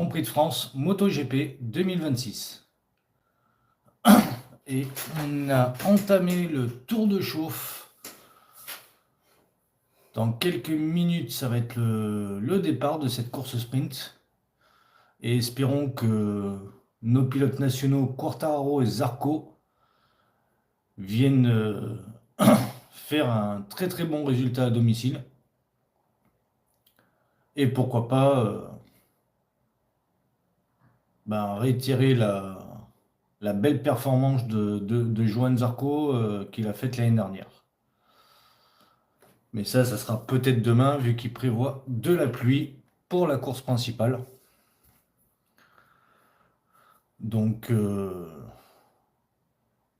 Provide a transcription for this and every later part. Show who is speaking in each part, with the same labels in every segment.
Speaker 1: Prix de France MotoGP 2026. Et on a entamé le tour de chauffe. Dans quelques minutes, ça va être le départ de cette course sprint. Et espérons que nos pilotes nationaux Quartararo et Zarco viennent faire un très très bon résultat à domicile. Et pourquoi pas réitérer la belle performance de Johann Zarco qu'il a faite l'année dernière. Mais ça sera peut-être demain, vu qu'il prévoit de la pluie pour la course principale. Donc,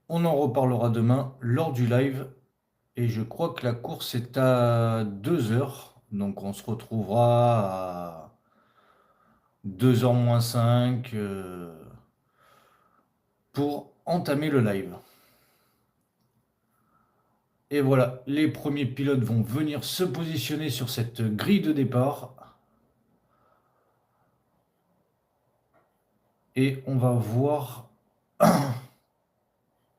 Speaker 1: on en reparlera demain lors du live. Et je crois que la course est à 2 heures. Donc, on se retrouvera à 2h moins 5 pour entamer le live. Et voilà, les premiers pilotes vont venir se positionner sur cette grille de départ. Et on va voir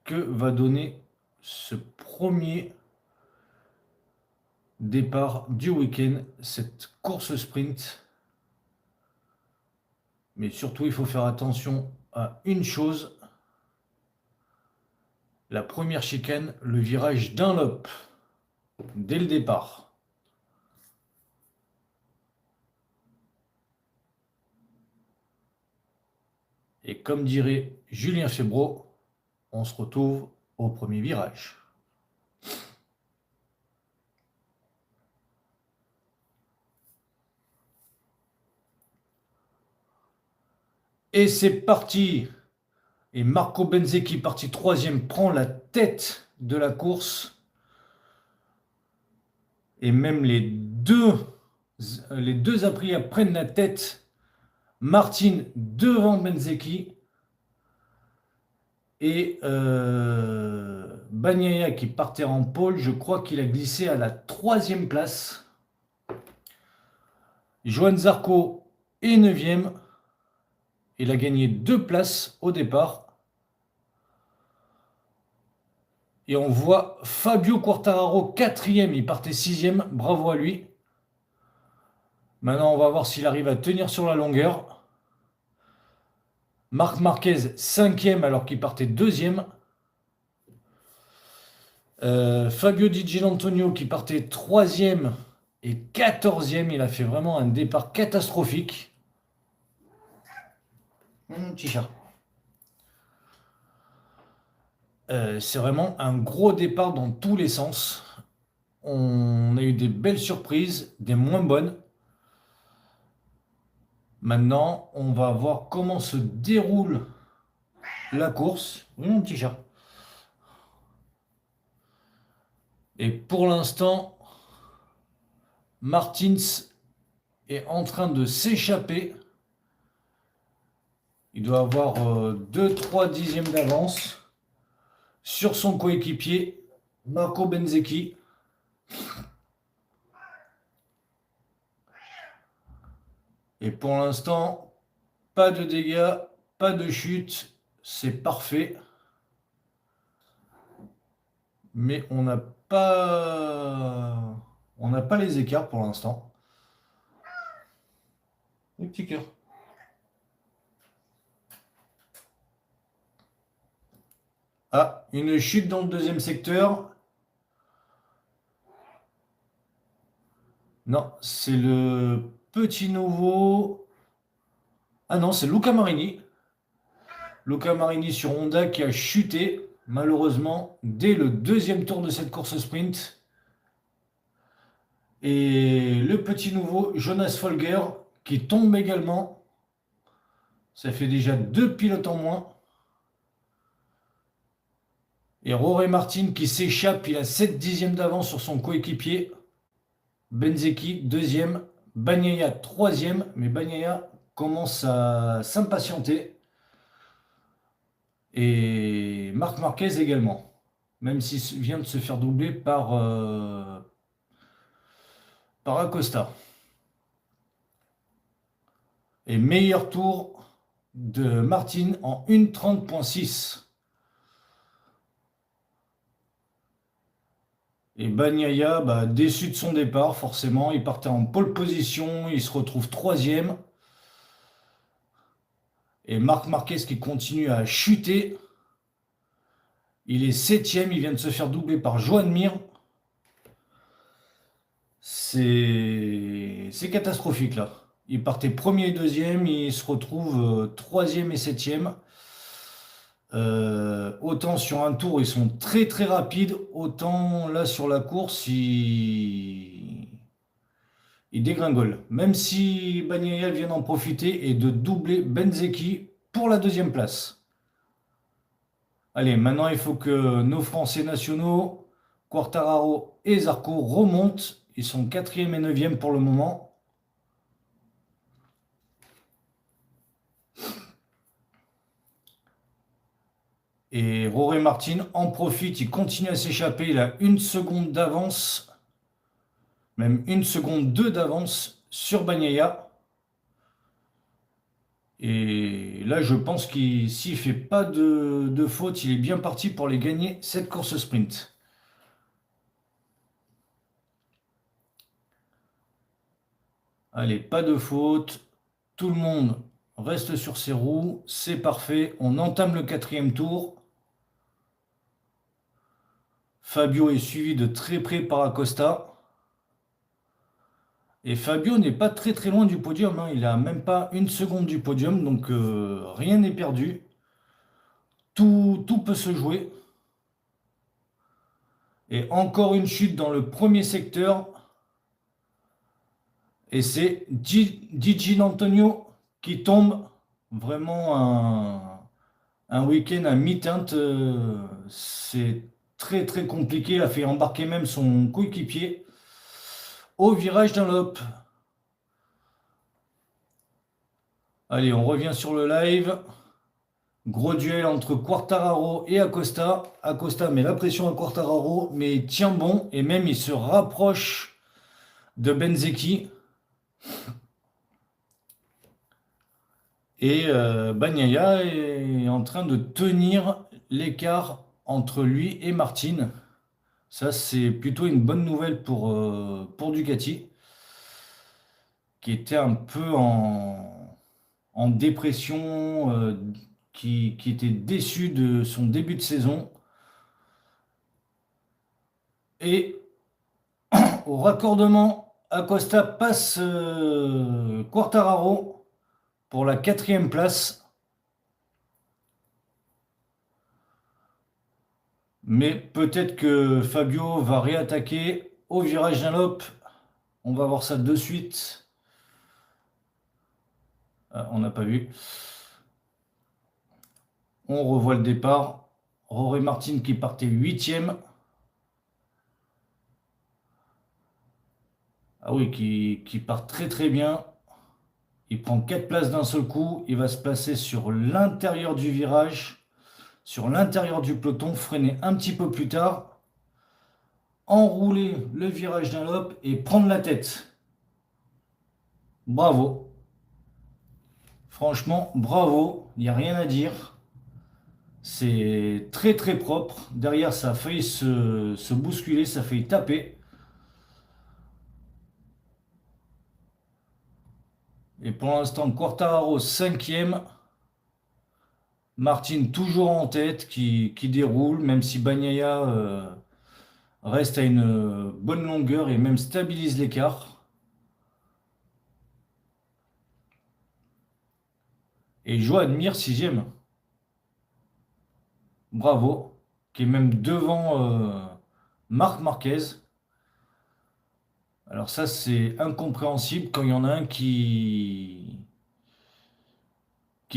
Speaker 1: que va donner ce premier départ du week-end, cette course sprint. Mais surtout, il faut faire attention à une chose. La première chicane, le virage Dunlop, dès le départ. Et comme dirait Julien Febvre, on se retrouve au premier virage. Et c'est parti. Et Marco Bezzecchi, parti troisième, prend la tête de la course. Et même les deux Aprilia prennent la tête. Martin devant Bezzecchi. Et Bagnaia qui partait en pôle, je crois qu'il a glissé à la 3e place. Johann Zarco est 9e. Il a gagné 2 places au départ. Et on voit Fabio Quartararo 4e, il partait 6e, bravo à lui. Maintenant, on va voir s'il arrive à tenir sur la longueur. Marc Marquez 5e alors qu'il partait 2e. Fabio Di Giannantonio qui partait 3e et 14e. Il a fait vraiment un départ catastrophique. Mon petit chat. C'est vraiment un gros départ dans tous les sens. On a eu des belles surprises, des moins bonnes. Maintenant, on va voir comment se déroule la course. Oui, mon petit chat. Et pour l'instant, Martins est en train de s'échapper. Il doit avoir 2-3 dixièmes d'avance sur son coéquipier, Marco Bezzecchi. Et pour l'instant, pas de dégâts, pas de chute, c'est parfait. Mais on n'a pas les écarts pour l'instant. Les petits cœurs. Ah, une chute dans le 2e secteur. Non, c'est le petit nouveau. Ah non, c'est Luca Marini. Luca Marini sur Honda qui a chuté, malheureusement, dès le 2e tour de cette course sprint. Et le petit nouveau Jonas Folger qui tombe également. Ça fait déjà 2 pilotes en moins. Et Jorge Martin qui s'échappe, il a 7 dixièmes d'avance sur son coéquipier. Bezzecchi 2e, Bagnaia 3e, mais Bagnaia commence à s'impatienter. Et Marc Marquez également, même s'il vient de se faire doubler par Acosta. Et meilleur tour de Martin en 1:30.6. Et Bagnaia, bah, déçu de son départ, forcément. Il partait en pole position, il se retrouve troisième. Et Marc Marquez qui continue à chuter. Il est septième, il vient de se faire doubler par Joan Mir. C'est catastrophique là. Il partait premier et deuxième, il se retrouve troisième et septième. Autant sur un tour ils sont très très rapides, autant là sur la course il dégringole. Même si Bagnaia vient d'en profiter et de doubler Benzeki pour la deuxième place. Allez, maintenant il faut que nos Français nationaux, Quartararo et Zarco remontent. Ils sont quatrième et neuvième pour le moment. Et Rory Martin en profite, il continue à s'échapper. Il a une seconde d'avance, même une seconde deux d'avance sur Bagnaia. Et là, je pense qu'il s'il ne fait pas de faute, il est bien parti pour les gagner cette course sprint. Allez, pas de faute. Tout le monde reste sur ses roues. C'est parfait. On entame le quatrième tour. Fabio est suivi de très près par Acosta. Et Fabio n'est pas très très loin du podium, hein. Il n'a même pas une seconde du podium, donc rien n'est perdu. Tout peut se jouer. Et encore une chute dans le premier secteur. Et c'est Gigi D'Antonio qui tombe. Vraiment un week-end à mi-teinte. C'est très très compliqué. Il a fait embarquer même son coéquipier au virage Dunlop. Allez, on revient sur le live. Gros duel entre Quartararo et Acosta. Acosta met la pression à Quartararo, mais il tient bon et même il se rapproche de Benzeki. Et Bagnaia est en train de tenir l'écart entre lui et Martin. Ça, c'est plutôt une bonne nouvelle pour Ducati, qui était un peu en dépression, qui était déçu de son début de saison. Et au raccordement, Acosta passe Quartararo pour la quatrième place. Mais peut-être que Fabio va réattaquer au virage Dunlop. On va voir ça de suite. Ah, on n'a pas vu. On revoit le départ. Rory Martin qui partait huitième. Ah oui, qui part très très bien. Il prend 4 places d'un seul coup. Il va se placer sur l'intérieur du virage, sur l'intérieur du peloton, freiner un petit peu plus tard, enrouler le virage Dunlop et prendre la tête. Bravo. Franchement, bravo. Il n'y a rien à dire. C'est très très propre. Derrière, ça a failli se bousculer, ça a failli taper. Et pour l'instant, Quartararo cinquième. Martin toujours en tête, qui déroule, même si Bagnaia reste à une bonne longueur et même stabilise l'écart. Et Joan Mir sixième. Bravo. Qui est même devant Marc Marquez. Alors ça, c'est incompréhensible quand il y en a un qui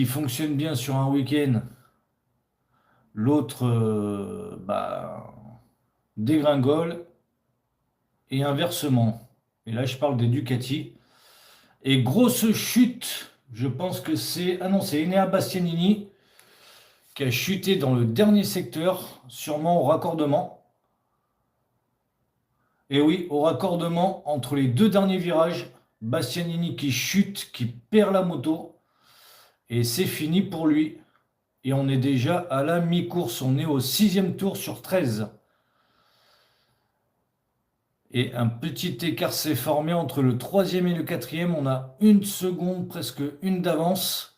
Speaker 1: fonctionne bien sur un week-end. L'autre bah, dégringole et inversement. Et là, je parle des Ducati. Et grosse chute, je pense que c'est... Ah non, c'est Enea Bastianini qui a chuté dans le dernier secteur, sûrement au raccordement. Et oui, au raccordement entre les deux derniers virages, Bastianini qui chute, qui perd la moto. Et c'est fini pour lui. Et on est déjà à la mi-course. On est au 6e tour sur 13. Et un petit écart s'est formé entre le 3e et le 4e. On a une seconde, presque une d'avance.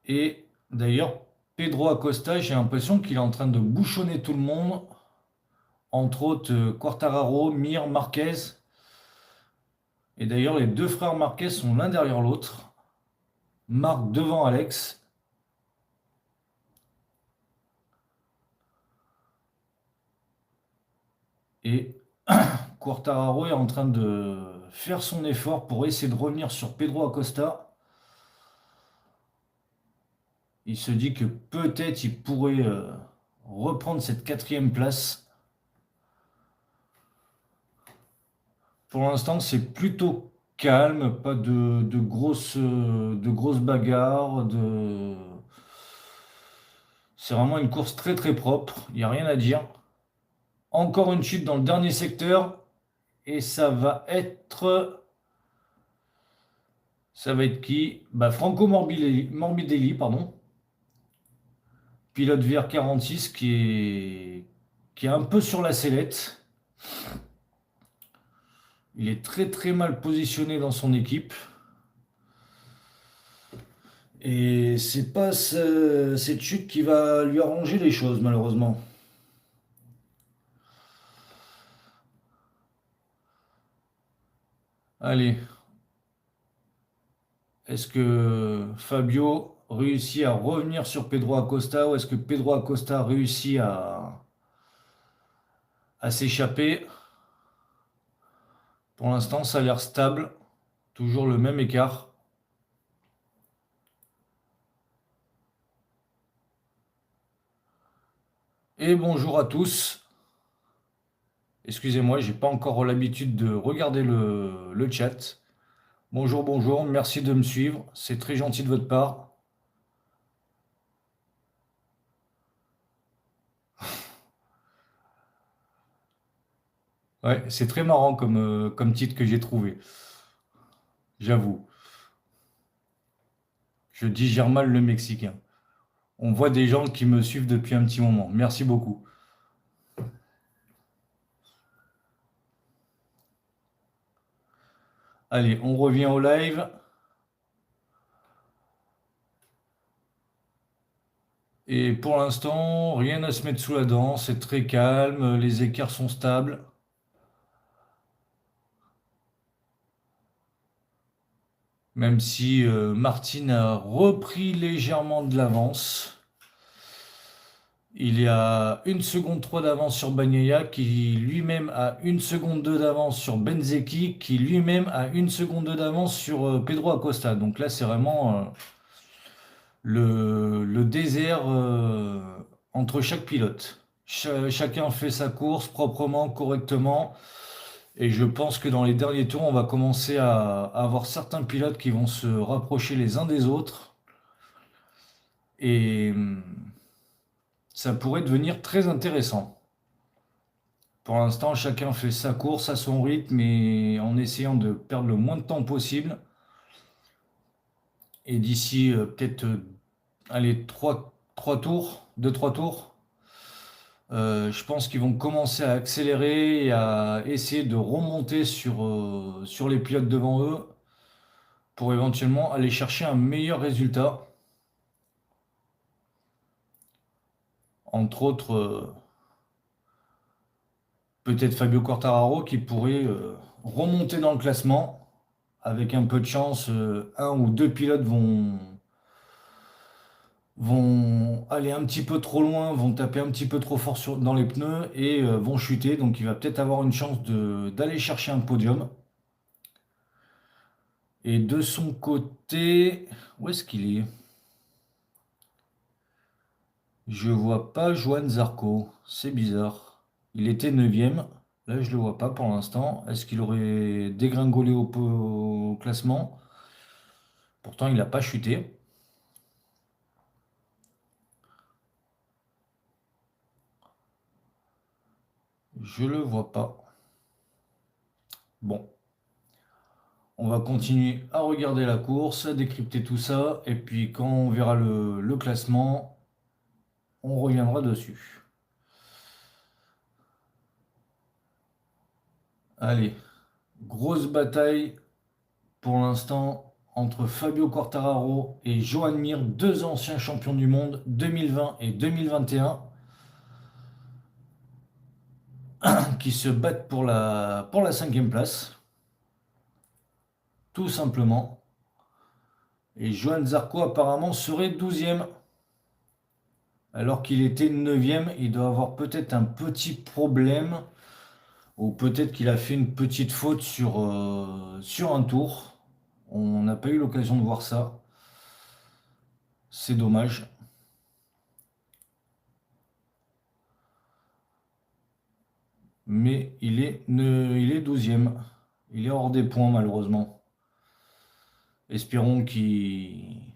Speaker 1: Et d'ailleurs, Pedro Acosta, j'ai l'impression qu'il est en train de bouchonner tout le monde. Entre autres, Quartararo, Mir, Marquez. Et d'ailleurs, les deux frères Marquez sont l'un derrière l'autre. Marc devant Alex. Et Quartararo est en train de faire son effort pour essayer de revenir sur Pedro Acosta. Il se dit que peut-être il pourrait reprendre cette 4e place. Pour l'instant, c'est plutôt calme, pas de grosses bagarres. C'est vraiment une course très très propre, il n'y a rien à dire. Encore une chute dans le dernier secteur et ça va être... Ça va être qui? Bah, Franco Morbidelli, pardon. Pilote VR46 qui est un peu sur la sellette. Il est très très mal positionné dans son équipe. Et c'est pas cette chute qui va lui arranger les choses, malheureusement. Allez, est-ce que Fabio réussit à revenir sur Pedro Acosta ou est-ce que Pedro Acosta réussit à s'échapper? Pour l'instant, ça a l'air stable. Toujours le même écart. Et bonjour à tous. Excusez-moi, j'ai pas encore l'habitude de regarder le chat. Bonjour, bonjour, merci de me suivre. C'est très gentil de votre part. Ouais, c'est très marrant comme titre que j'ai trouvé. J'avoue. Je digère mal le mexicain. On voit des gens qui me suivent depuis un petit moment. Merci beaucoup. Allez, on revient au live. Et pour l'instant, rien à se mettre sous la dent. C'est très calme. Les écarts sont stables. Même si Martin a repris légèrement de l'avance. Il y a 1 seconde 3 d'avance sur Bagnaia, qui lui-même a 1 seconde 2 d'avance sur Benzeki, qui lui-même a 1 seconde 2 d'avance sur Pedro Acosta. Donc là, c'est vraiment le désert entre chaque pilote. Chacun fait sa course proprement, correctement. Et je pense que dans les derniers tours, on va commencer à avoir certains pilotes qui vont se rapprocher les uns des autres. Et ça pourrait devenir très intéressant. Pour l'instant, chacun fait sa course à son rythme et en essayant de perdre le moins de temps possible. Et d'ici peut-être allez, 3 tours, 2-3 tours, je pense qu'ils vont commencer à accélérer et à essayer de remonter sur les pilotes devant eux pour éventuellement aller chercher un meilleur résultat. Entre autres, peut-être Fabio Quartararo qui pourrait remonter dans le classement. Avec un peu de chance, un ou deux pilotes vont aller un petit peu trop loin, vont taper un petit peu trop fort dans les pneus et vont chuter. Donc il va peut-être avoir une chance d'aller chercher un podium. Et de son côté, où est-ce qu'il est? Je vois pas Johan Zarco. C'est bizarre. Il était 9e. Là, je le vois pas pour l'instant. Est-ce qu'il aurait dégringolé au classement? Pourtant, il n'a pas chuté. Je le vois pas. Bon. On va continuer à regarder la course, à décrypter tout ça, et puis quand on verra le classement, on reviendra dessus. Allez, grosse bataille pour l'instant entre Fabio Quartararo et Joan Mir, deux anciens champions du monde 2020 et 2021, qui se battent pour la cinquième place, tout simplement. Et Johan Zarco apparemment serait 12e, alors qu'il était 9e. Il doit avoir peut-être un petit problème, ou peut-être qu'il a fait une petite faute sur un tour. On n'a pas eu l'occasion de voir ça. C'est dommage. Mais il est 12e. Il est hors des points malheureusement. Espérons qu'il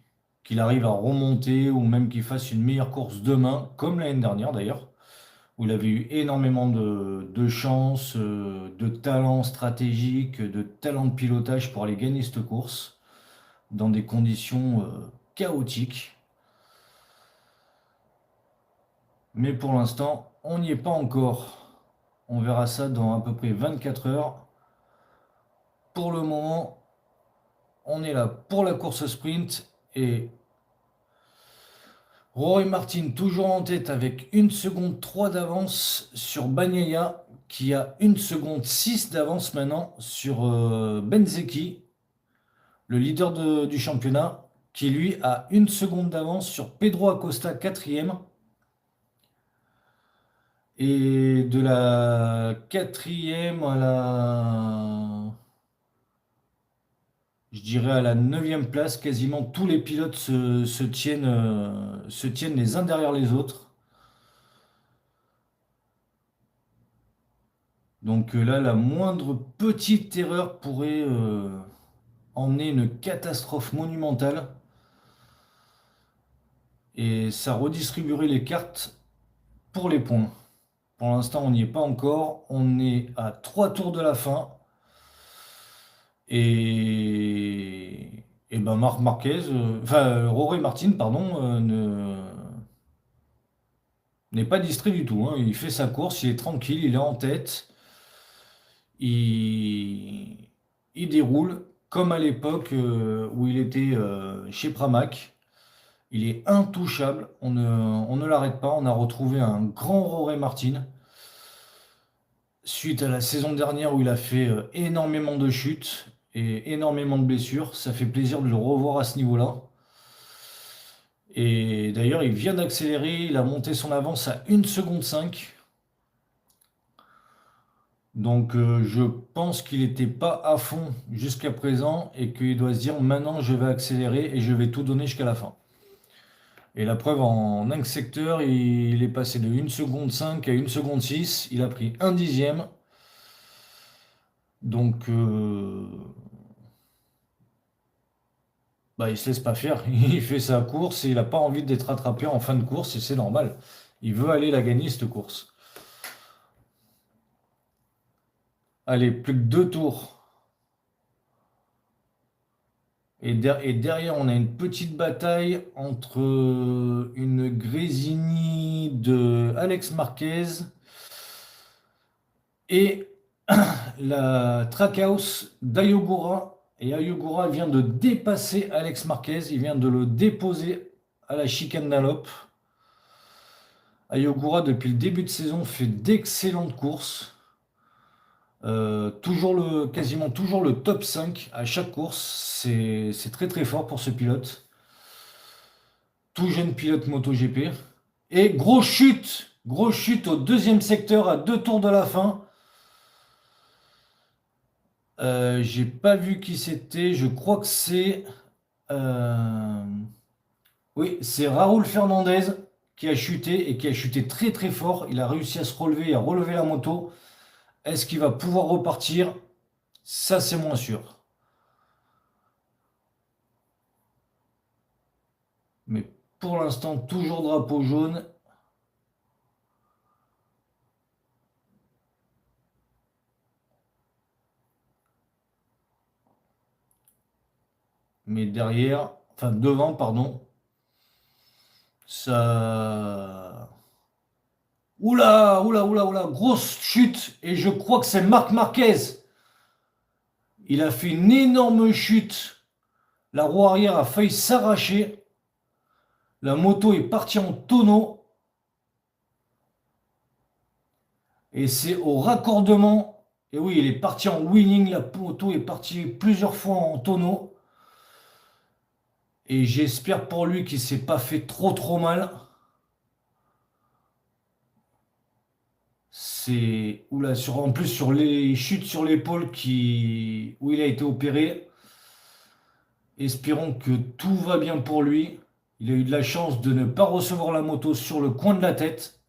Speaker 1: arrive à remonter ou même qu'il fasse une meilleure course demain, comme l'année dernière d'ailleurs, où il avait eu énormément de chance, de talent stratégique, de talent de pilotage pour aller gagner cette course dans des conditions chaotiques. Mais pour l'instant, on n'y est pas encore. On verra ça dans à peu près 24 heures. Pour le moment, on est là pour la course sprint et Rory Martin toujours en tête avec 1 seconde 3 d'avance sur Bagnaia qui a 1 seconde 6 d'avance maintenant sur Benzeki, le leader du championnat, qui lui a 1 seconde d'avance sur Pedro Acosta, quatrième. Et de la quatrième à je dirais à la neuvième place, quasiment tous les pilotes se tiennent les uns derrière les autres. Donc là, la moindre petite erreur pourrait emmener une catastrophe monumentale. Et ça redistribuerait les cartes pour les points. Pour l'instant, on n'y est pas encore. On est à 3 tours de la fin. Et ben Marc Marquez, Rory Martin, pardon, n'est pas distrait du tout, hein. Il fait sa course, il est tranquille, il est en tête. Il, il déroule comme à l'époque où il était chez Pramac. Il est intouchable, on ne l'arrête pas. On a retrouvé un grand Rory Martin suite à la saison dernière où il a fait énormément de chutes et énormément de blessures. Ça fait plaisir de le revoir à ce niveau-là. Et d'ailleurs, il vient d'accélérer, il a monté son avance à 1 seconde 5. Donc je pense qu'il n'était pas à fond jusqu'à présent et qu'il doit se dire maintenant je vais accélérer et je vais tout donner jusqu'à la fin. Et la preuve en 5 secteurs, il est passé de 1 seconde 5 à 1 seconde 6. Il a pris un dixième. Donc bah, il se laisse pas faire. Il fait sa course et il n'a pas envie d'être rattrapé en fin de course et c'est normal. Il veut aller la gagner cette course. Allez, plus que 2 tours. Et derrière, on a une petite bataille entre une Grésini de Alex Marquez et la Trackhouse d'Ayogura. Et Ayogura vient de dépasser Alex Marquez. Il vient de le déposer à la chicane d'Allop. Ayogura, depuis le début de saison, fait d'excellentes courses. Quasiment toujours le top 5 à chaque course. C'est très très fort pour ce pilote. Tout jeune pilote MotoGP. Et grosse chute au deuxième secteur à 2 tours de la fin. J'ai pas vu qui c'était. Je crois que c'est euh, oui, c'est Raúl Fernandez qui a chuté et qui a chuté très très fort. Il a réussi à se relever, à relever la moto. Est-ce qu'il va pouvoir repartir? Ça, c'est moins sûr. Mais pour l'instant, toujours drapeau jaune. mais derrière, enfin devant, pardon, ça... Oula, oula, oula, oula, grosse chute, et je crois que c'est Marc Marquez. Il a fait une énorme chute. La roue arrière a failli s'arracher. La moto est partie en tonneaux. Et c'est au raccordement. Et oui, il est parti en wheeling. La moto est partie plusieurs fois en tonneaux. Et j'espère pour lui qu'il s'est pas fait trop mal. C'est oula, en plus sur les chutes sur l'épaule où il a été opéré. Espérons que tout va bien pour lui. Il a eu de la chance de ne pas recevoir la moto sur le coin de la tête.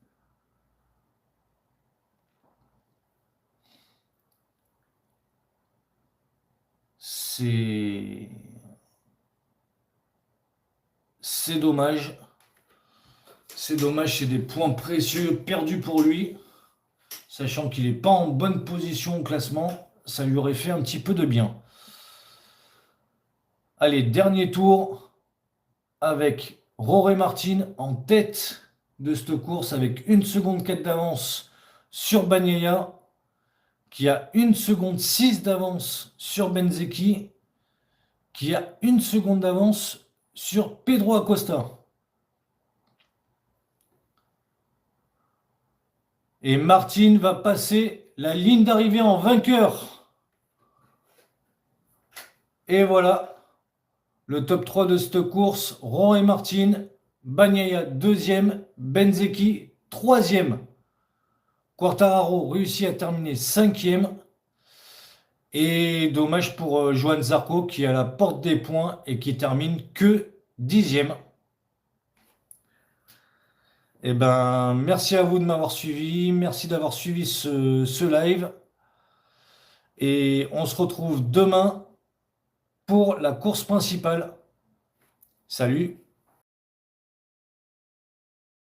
Speaker 1: C'est c'est dommage. C'est dommage, c'est des points précieux perdus pour lui, sachant qu'il n'est pas en bonne position au classement. Ça lui aurait fait un petit peu de bien. Allez, dernier tour avec Rory Martin en tête de cette course avec 1 seconde 4 d'avance sur Bagnaia, qui a 1 seconde 6 d'avance sur Benzeki, qui a 1 seconde d'avance sur Pedro Acosta. Et Martin va passer la ligne d'arrivée en vainqueur. Et voilà, le top 3 de cette course, Rory Martin, Bagnaia deuxième, Benzeki troisième. Quartararo réussit à terminer cinquième. Et dommage pour Johan Zarco qui est à la porte des points et qui termine que dixième. Eh ben, merci à vous de m'avoir suivi. Merci d'avoir suivi ce live. Et on se retrouve demain pour la course principale. Salut!